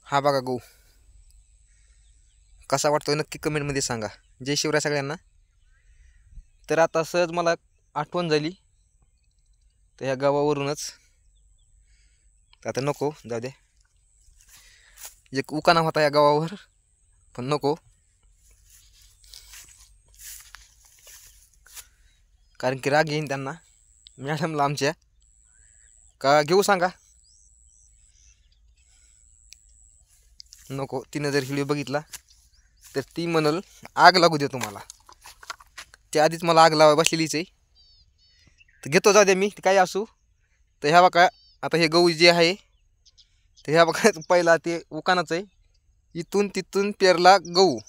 हा बघा गहू कसा वाटतोय नक्की कमेंटमध्ये सांगा। जय शिवराय सगळ्यांना। तर आता सहज मला आठवण झाली तर ह्या गावावरूनच, आता नको जाऊ दे, एक उकाणा होता या गावावर पण नको, कारण की राग येईन त्यांना मॅडमला आमच्या, का घेऊ सांगा। नको, तिने जर व्हिडिओ बघितला तर ती म्हणल आग लागू दे तुम्हाला, त्या आधीच मला आग लावा बसलेलीच आहे। तर घेतो जाऊ दे मी काय असू। तर ह्या बघा आता हे गहू जे आहे तर ह्या बघा पहिला ते उकानाच आहे, इथून तिथून पेरला गहू,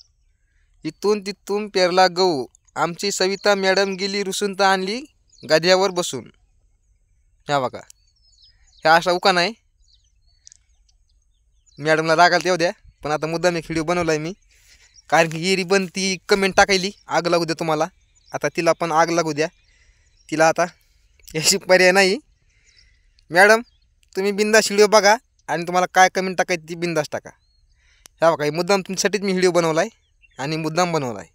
इथून तिथून पेरला गहू। आमची सविता मॅडम गेली रुसून तर आणली गाद्यावर बसून। ह्या बघा ह्या असा उकाना आहे। मॅडमला रागाला येऊ द्या, पण आता मुद्दाम एक व्हिडिओ बनवलाय मी, कारण की येरी पण ती कमेंट टाकायली आग लागू द्या तुम्हाला। आता तिला पण आग लागू द्या, तिला आता याची पर्याय नाही। मॅडम तुम्ही बिंदास व्हिडिओ बघा आणि तुम्हाला काय कमेंट टाकायची ती बिंदास टाका। ह्या बघा मुद्दाम तुमच्यासाठीच मी व्हिडिओ बनवलाय आणि मुद्दाम बनवलाय।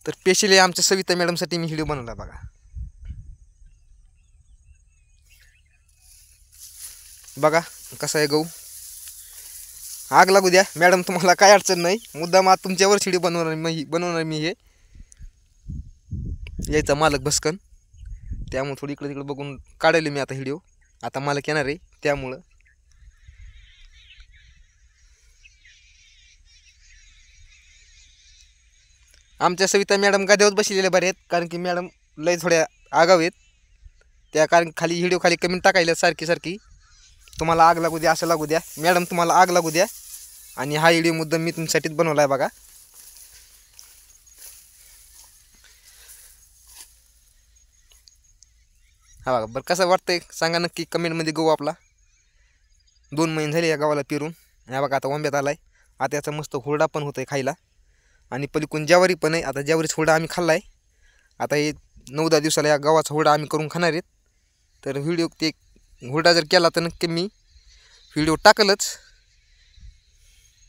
तर स्पेशली आमच्या सविता मॅडमसाठी मी व्हिडिओ बनवला बघा। बघा कसा आहे गहू, आग लागू द्या मॅडम तुम्हाला काय अडचण नाही, मुद्दाम आज तुमच्यावर व्हिडिओ बनवणार मी हे। यायचा मालक बसकन, त्यामुळे थोडी इकडे तिकडे बघून काढले मी आता व्हिडिओ। आता मालक येणार आहे त्यामुळं आमच्या सविता मॅडम गाद्यावर बसलेल्या बरे आहेत, कारण की मॅडम लय थोड्या आगाव आहेत त्या, कारण खाली व्हिडिओ खाली कमेंट टाकायला सारखी तुम्हाला आग लागू द्या, असं लागू द्या मॅडम, तुम्हाला आग लागू द्या। आणि हा व्हिडिओ मुद्दाम मी तुमच्यासाठीच बनवला आहे बघा। हा बघा बरं कसं वाटतंय सांगा नक्की कमेंटमध्ये। गहू आपला 2 महिने झाले या गावाला पेरून। ह्या बघा आता वंब्यात आलाय, आता याचा मस्त हुरडा पण होतोय खायला, आणि पलीकडून ज्वारी पण आहे। आता ज्वारीचा हुरडा आम्ही खाल्लाय, आता हे 9-10 दिवसाला या गावाचा हुरडा आम्ही करून खाणार आहेत। तर व्हिडिओ ते हुरडा जर केला तर नक्की मी व्हिडिओ टाकलच।